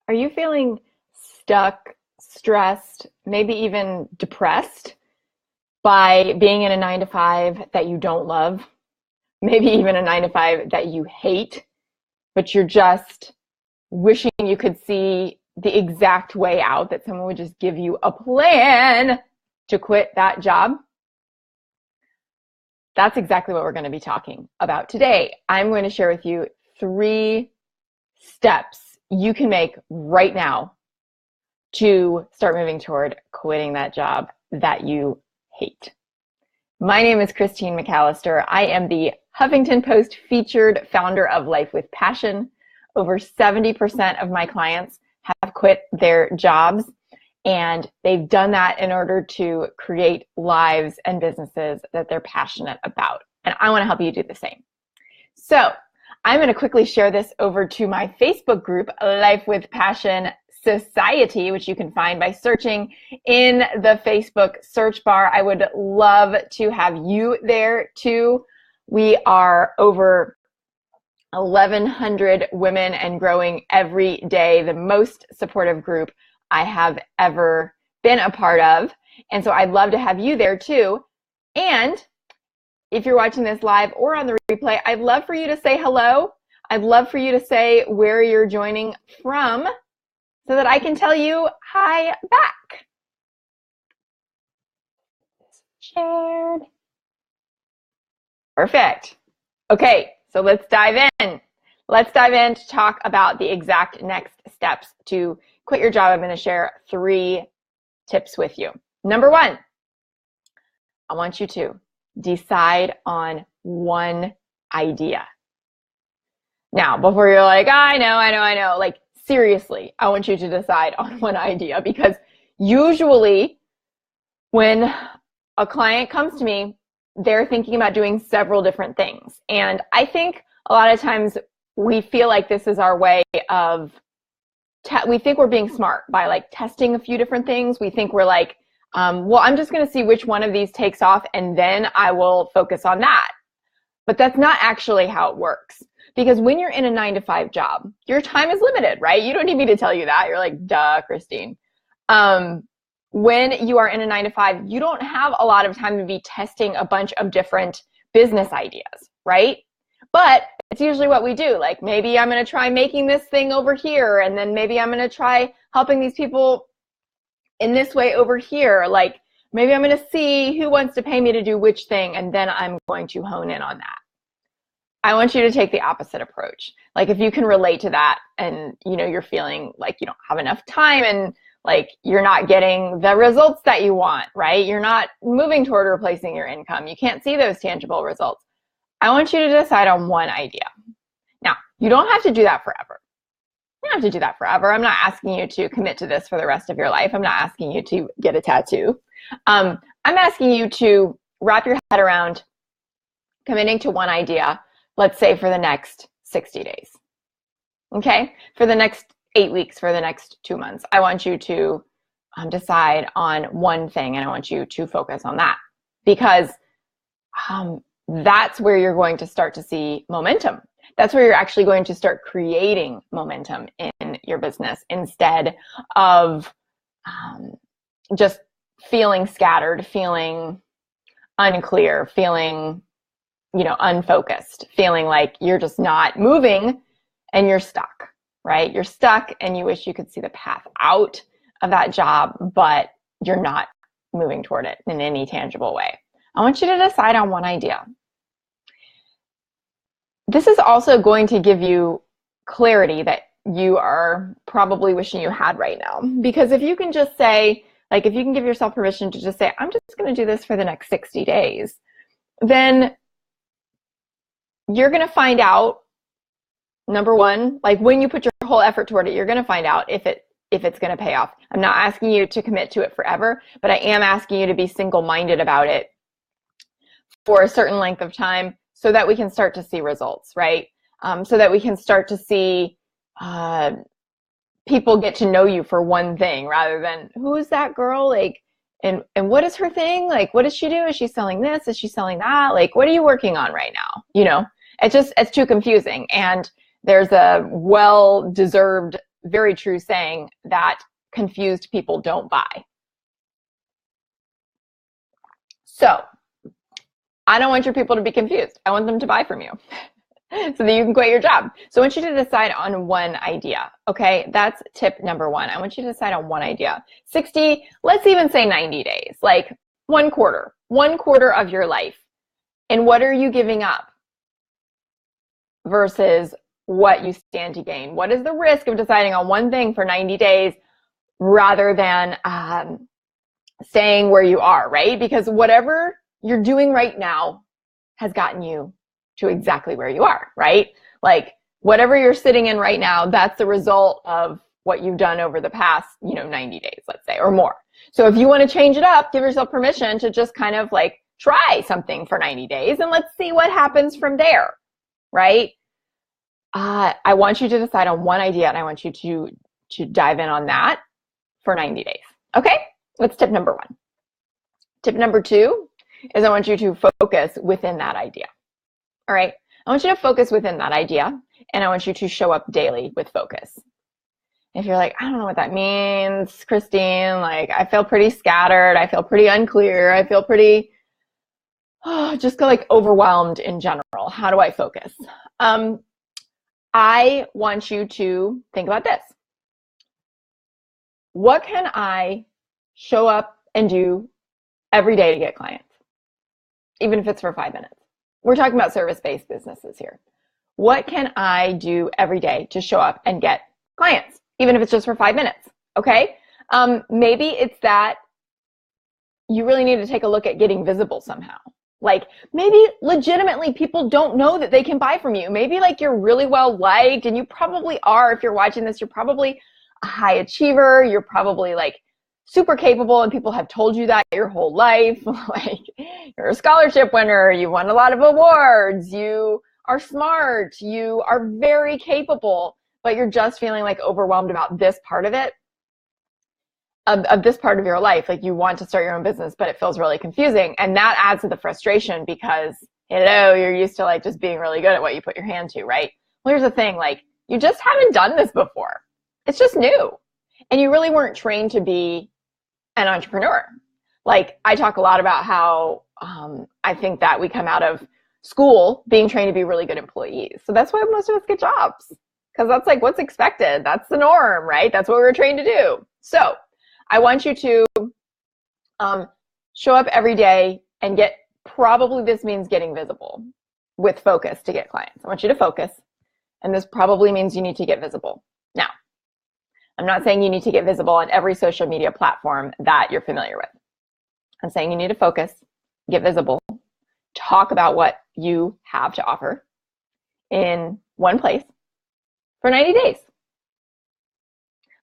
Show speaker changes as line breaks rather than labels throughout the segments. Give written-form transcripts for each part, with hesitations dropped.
Are you feeling stuck, stressed, maybe even depressed by being in a 9 to 5 that you don't love? Maybe even a 9 to 5 that you hate, but you're just wishing you could see the exact way out, that someone would just give you a plan to quit that job? That's exactly what we're going to be talking about today. I'm going to share with you 3 steps you can make right now to start moving toward quitting that job that you hate. My name is Christine McAllister. I am the Huffington Post featured founder of Life with Passion. Over 70% of my clients have quit their jobs, and they've done that in order to create lives and businesses that they're passionate about. And I want to help you do the same. So I'm going to quickly share this over to my Facebook group, Life with Passion Society, which you can find by searching in the Facebook search bar. I would love to have you there too. We are over 1,100 women and growing every day, the most supportive group I have ever been a part of. And so I'd love to have you there too. And if you're watching this live or on the replay, I'd love for you to say hello. I'd love for you to say where you're joining from so that I can tell you hi back. Shared. Perfect. Okay, so let's dive in. Let's dive in to talk about the exact next steps to quit your job. I'm going to share 3 tips with you. Number 1, I want you to decide on one idea. Now, before you're like, I know, like seriously, I want you to decide on one idea, because usually when a client comes to me, they're thinking about doing several different things. And I think a lot of times we feel like this is our way of, we think we're being smart by like testing a few different things. We think we're like, well, I'm just going to see which one of these takes off and then I will focus on that. But that's not actually how it works. Because when you're in a 9 to 5 job, your time is limited, right? You don't need me to tell you that. You're like, duh, Christine. When you are in a 9 to 5, you don't have a lot of time to be testing a bunch of different business ideas, right? But it's usually what we do. Like, maybe I'm going to try making this thing over here, and then maybe I'm going to try helping these people in this way over here. Like, maybe I'm going to see who wants to pay me to do which thing, and then I'm going to hone in on that. I want you to take the opposite approach. Like, if you can relate to that and, you're feeling like you don't have enough time and like you're not getting the results that you want, right? You're not moving toward replacing your income. You can't see those tangible results. I want you to decide on one idea. Now, you don't have to do that forever. You don't have to do that forever. I'm not asking you to commit to this for the rest of your life. I'm not asking you to get a tattoo. I'm asking you to wrap your head around committing to one idea, let's say for the next 60 days. Okay? For the next 8 weeks, for the next 2 months. I want you to decide on one thing, and I want you to focus on that, because that's where you're going to start to see momentum. That's where you're actually going to start creating momentum in your business, instead of just feeling scattered, feeling unclear, feeling, unfocused, feeling like you're just not moving and you're stuck, right? You're stuck and you wish you could see the path out of that job, but you're not moving toward it in any tangible way. I want you to decide on one idea. This is also going to give you clarity that you are probably wishing you had right now. Because if you can just say, like, if you can give yourself permission to just say, I'm just going to do this for the next 60 days, then you're going to find out, number one, like when you put your whole effort toward it, you're going to find out if it's going to pay off. I'm not asking you to commit to it forever, but I am asking you to be single-minded about it for a certain length of time so that we can start to see results, right? So that we can start to see people get to know you for one thing rather than, who is that girl? Like, and what is her thing? Like, what does she do? Is she selling this? Is she selling that? Like, what are you working on right now? It's too confusing. And there's a well-deserved very true saying that confused people don't buy. So I don't want your people to be confused. I want them to buy from you so that you can quit your job. So I want you to decide on one idea. Okay, that's tip number one. I want you to decide on one idea. 60, let's even say 90 days, like one quarter of your life. And what are you giving up versus what you stand to gain? What is the risk of deciding on one thing for 90 days rather than staying where you are, right? Because whatever you're doing right now has gotten you to exactly where you are, right? Like whatever you're sitting in right now, that's the result of what you've done over the past, 90 days, let's say, or more. So if you want to change it up, give yourself permission to just kind of like try something for 90 days and let's see what happens from there, right? I want you to decide on one idea and I want you to dive in on that for 90 days. Okay, that's tip number one. Tip number two is I want you to focus within that idea. All right, I want you to focus within that idea and I want you to show up daily with focus. If you're like, I don't know what that means, Christine, like I feel pretty scattered, I feel pretty unclear, I feel pretty, just like overwhelmed in general. How do I focus? I want you to think about this. What can I show up and do every day to get clients? Even if it's for 5 minutes. We're talking about service-based businesses here. What can I do every day to show up and get clients? Even if it's just for 5 minutes, okay? Maybe it's that you really need to take a look at getting visible somehow. Like maybe legitimately people don't know that they can buy from you. Maybe like you're really well liked and you probably are. If you're watching this, you're probably a high achiever. You're probably like super capable and people have told you that your whole life. Like you're a scholarship winner. You won a lot of awards. You are smart. You are very capable, but you're just feeling like overwhelmed about this part of it. Of this part of your life, like you want to start your own business, but it feels really confusing. And that adds to the frustration because, hello, you're used to like just being really good at what you put your hand to, right? Well, here's the thing, like you just haven't done this before. It's just new. And you really weren't trained to be an entrepreneur. Like I talk a lot about how I think that we come out of school being trained to be really good employees. So that's why most of us get jobs because that's like what's expected. That's the norm, right? That's what we were trained to do. So I want you to show up every day and get, probably this means getting visible with focus to get clients. I want you to focus, and this probably means you need to get visible. Now, I'm not saying you need to get visible on every social media platform that you're familiar with. I'm saying you need to focus, get visible, talk about what you have to offer in one place for 90 days.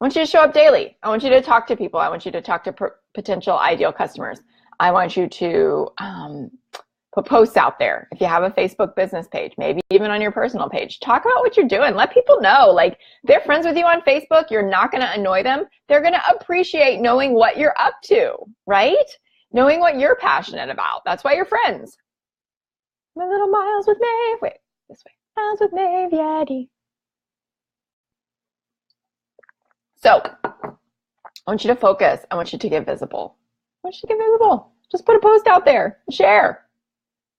I want you to show up daily. I want you to talk to people. I want you to talk to potential ideal customers. I want you to put posts out there. If you have a Facebook business page, maybe even on your personal page, talk about what you're doing. Let people know, like they're friends with you on Facebook. You're not going to annoy them. They're going to appreciate knowing what you're up to, right? Knowing what you're passionate about. That's why you're friends. My little miles with Maeve. Wait, this way. Miles with Maeve, Yeti. So I want you to focus. I want you to get visible. I want you to get visible. Just put a post out there. Share.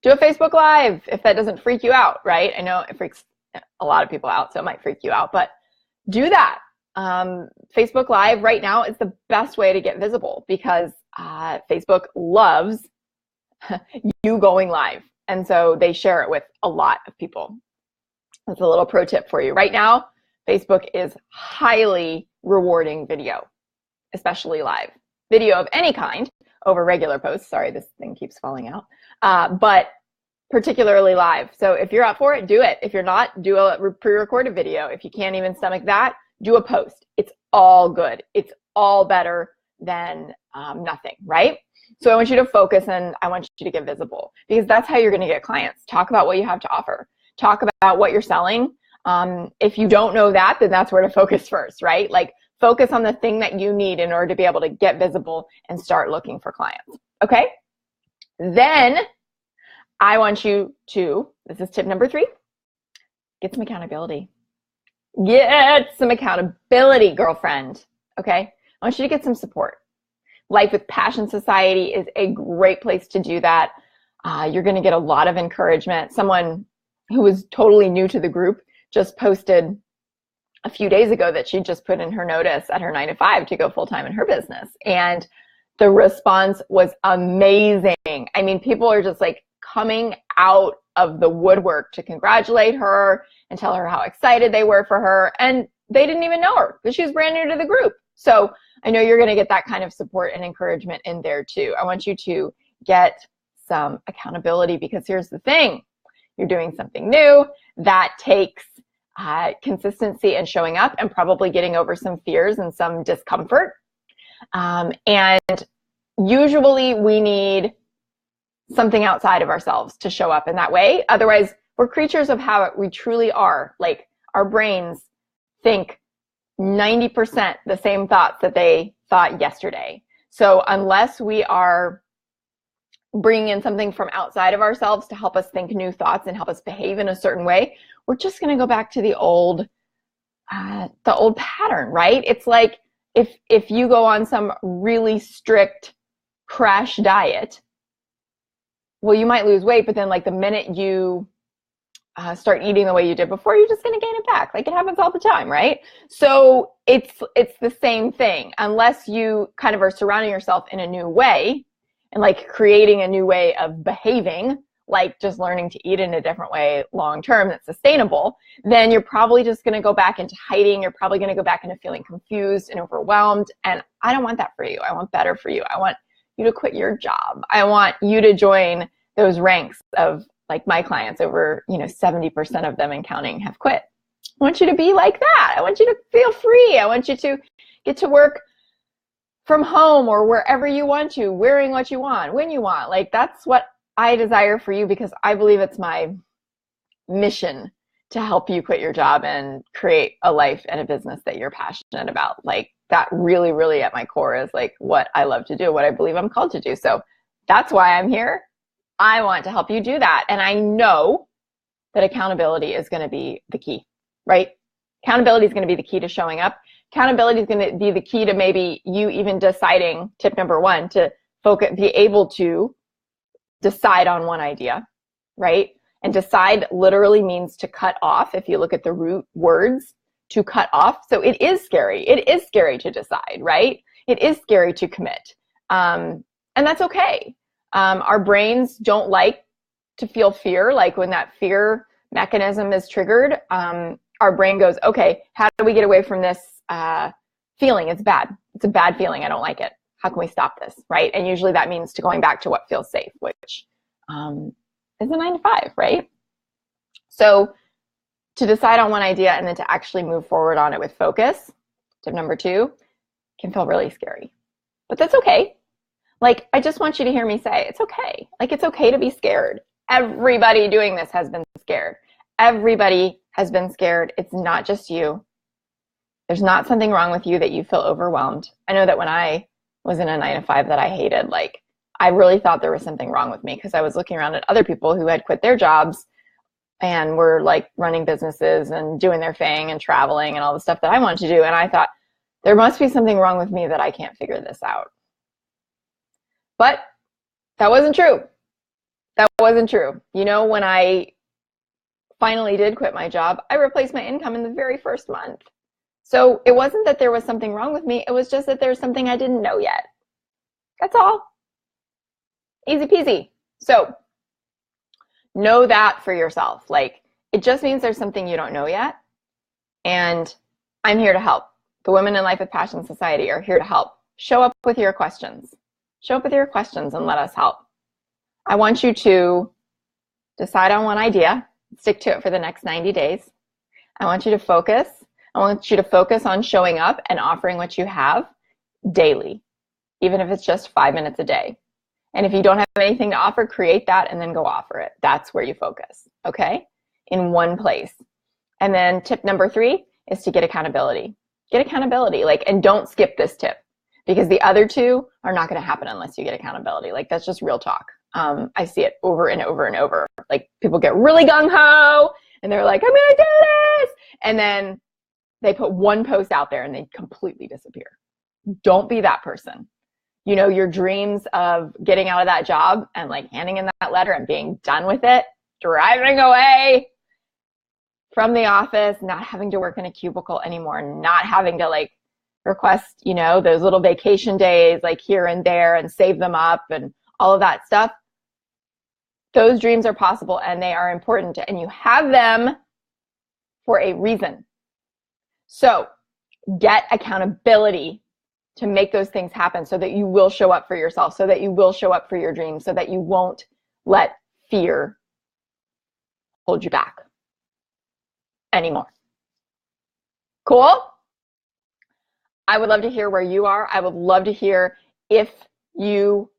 Do a Facebook Live if that doesn't freak you out, right? I know it freaks a lot of people out, so it might freak you out, but do that. Facebook Live right now is the best way to get visible because Facebook loves you going live. And so they share it with a lot of people. That's a little pro tip for you. Right now, Facebook is highly rewarding video, especially live. Video of any kind over regular posts. Sorry, this thing keeps falling out. But particularly live. So if you're up for it, do it. If you're not, do a pre-recorded video. If you can't even stomach that, do a post. It's all good. It's all better than nothing, right? So I want you to focus and I want you to get visible because that's how you're going to get clients. Talk about what you have to offer. Talk about what you're selling. If you don't know that, then that's where to focus first, right? Like focus on the thing that you need in order to be able to get visible and start looking for clients. Okay? Then I want you to, this is tip number 3, get some accountability. Get some accountability, girlfriend. Okay? I want you to get some support. Life with Passion Society is a great place to do that. You're going to get a lot of encouragement. Someone who was totally new to the group just posted a few days ago that she just put in her notice at her 9 to 5 to go full-time in her business. And the response was amazing. I mean, people are just like coming out of the woodwork to congratulate her and tell her how excited they were for her. And they didn't even know her because she was brand new to the group. So I know you're going to get that kind of support and encouragement in there too. I want you to get some accountability because here's the thing. You're doing something new that takes consistency and showing up and probably getting over some fears and some discomfort. And usually we need something outside of ourselves to show up in that way. Otherwise, we're creatures of habit. We truly are. Like, our brains think 90% the same thoughts that they thought yesterday. So unless we are bringing in something from outside of ourselves to help us think new thoughts and help us behave in a certain way, we're just going to go back to the old pattern, right? It's like if you go on some really strict crash diet, well, you might lose weight, but then like the minute you start eating the way you did before, you're just going to gain it back. Like, it happens all the time, right? So it's the same thing. Unless you kind of are surrounding yourself in a new way and like creating a new way of behaving, like just learning to eat in a different way long term that's sustainable, then you're probably just going to go back into hiding. You're probably going to go back into feeling confused and overwhelmed. And I don't want that for you. I want better for you. I want you to quit your job. I want you to join those ranks of like my clients. Over 70% of them and counting have quit. I want you to be like that. I want you to feel free. I want you to get to work from home or wherever you want to, wearing what you want, when you want. Like, that's what I desire for you, because I believe it's my mission to help you quit your job and create a life and a business that you're passionate about. Like, that really, really at my core is like what I love to do, what I believe I'm called to do. So that's why I'm here. I want to help you do that. And I know that accountability is going to be the key, right? Accountability is going to be the key to showing up. Accountability is going to be the key to maybe you even deciding, tip number 1, to focus, be able to decide on one idea, right? And decide literally means to cut off. If you look at the root words, to cut off. So it is scary. It is scary to decide, right? It is scary to commit. And that's okay. Our brains don't like to feel fear. Like, when that fear mechanism is triggered, our brain goes, okay, how do we get away from this feeling? It's bad. It's a bad feeling. I don't like it. How can we stop this, right? And usually that means to going back to what feels safe, which is a 9 to 5, right? So to decide on one idea and then to actually move forward on it with focus, tip number 2, can feel really scary. But that's okay. Like, I just want you to hear me say, it's okay. Like, it's okay to be scared. Everybody doing this has been scared. Everybody has been scared. It's not just you. There's not something wrong with you that you feel overwhelmed. I know that when I was in a 9 to 5 that I hated, like, I really thought there was something wrong with me, because I was looking around at other people who had quit their jobs and were like running businesses and doing their thing and traveling and all the stuff that I wanted to do. And I thought, there must be something wrong with me that I can't figure this out. But that wasn't true. That wasn't true. When I finally did quit my job, I replaced my income in the very first month. So it wasn't that there was something wrong with me. It was just that there's something I didn't know yet. That's all. Easy peasy. So know that for yourself. Like, it just means there's something you don't know yet. And I'm here to help. The Women in Life with Passion Society are here to help. Show up with your questions. Show up with your questions and let us help. I want you to decide on one idea, stick to it for the next 90 days. I want you to focus. I want you to focus on showing up and offering what you have daily, even if it's just 5 minutes a day. And if you don't have anything to offer, create that and then go offer it. That's where you focus, okay? In one place. And then tip number 3 is to get accountability. Get accountability, and don't skip this tip, because the other 2 are not going to happen unless you get accountability. Like, that's just real talk. I see it over and over and over. Like, people get really gung-ho and they're like, I'm going to do this. And then they put one post out there and they completely disappear. Don't be that person. You know, your dreams of getting out of that job and like handing in that letter and being done with it, driving away from the office, not having to work in a cubicle anymore, not having to like request, you know, those little vacation days like here and there and save them up and all of that stuff. Those dreams are possible and they are important, and you have them for a reason. So get accountability to make those things happen so that you will show up for yourself, so that you will show up for your dreams, so that you won't let fear hold you back anymore. Cool? I would love to hear where you are. I would love to hear if you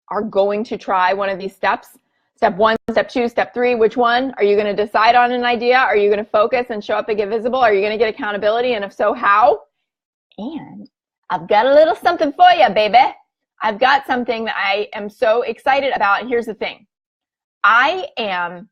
are going to try one of these steps. Step 1, step 2, step 3, which one? Are you going to decide on an idea? Are you going to focus and show up and get visible? Are you going to get accountability? And if so, how? And I've got a little something for you, baby. I've got something that I am so excited about. And here's the thing. I am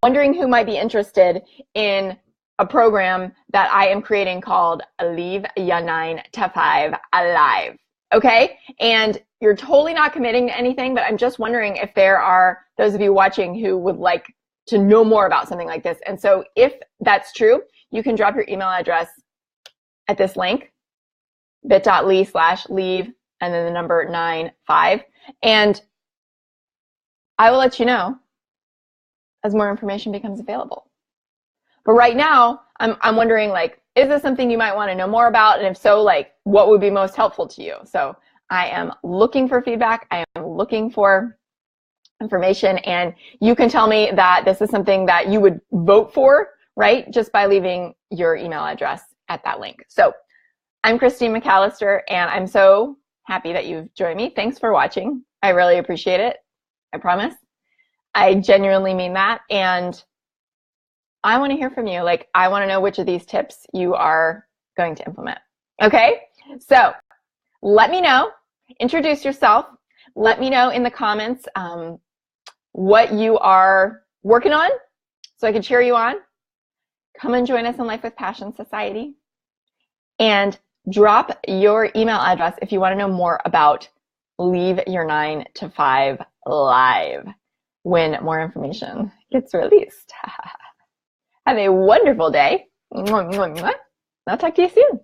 wondering who might be interested in a program that I am creating called Leave Ya 9 to 5 Alive. Okay? And you're totally not committing to anything, but I'm just wondering if there are those of you watching who would like to know more about something like this. And so if that's true, you can drop your email address at this link, bit.ly/leave and then the number 95. And I will let you know as more information becomes available. But right now, I'm wondering, like, is this something you might want to know more about? And if so, like, what would be most helpful to you? So I am looking for feedback. I am looking for information. And you can tell me that this is something that you would vote for, right? Just by leaving your email address at that link. So I'm Christine McAllister, and I'm so happy that you've joined me. Thanks for watching. I really appreciate it. I promise. I genuinely mean that. And I want to hear from you. Like, I want to know which of these tips you are going to implement. Okay? So let me know. Introduce yourself. Let me know in the comments what you are working on so I can cheer you on. Come and join us in Life with Passion Society. And drop your email address if you want to know more about Leave Your 9 to 5 Live when more information gets released. Have a wonderful day. I'll talk to you soon.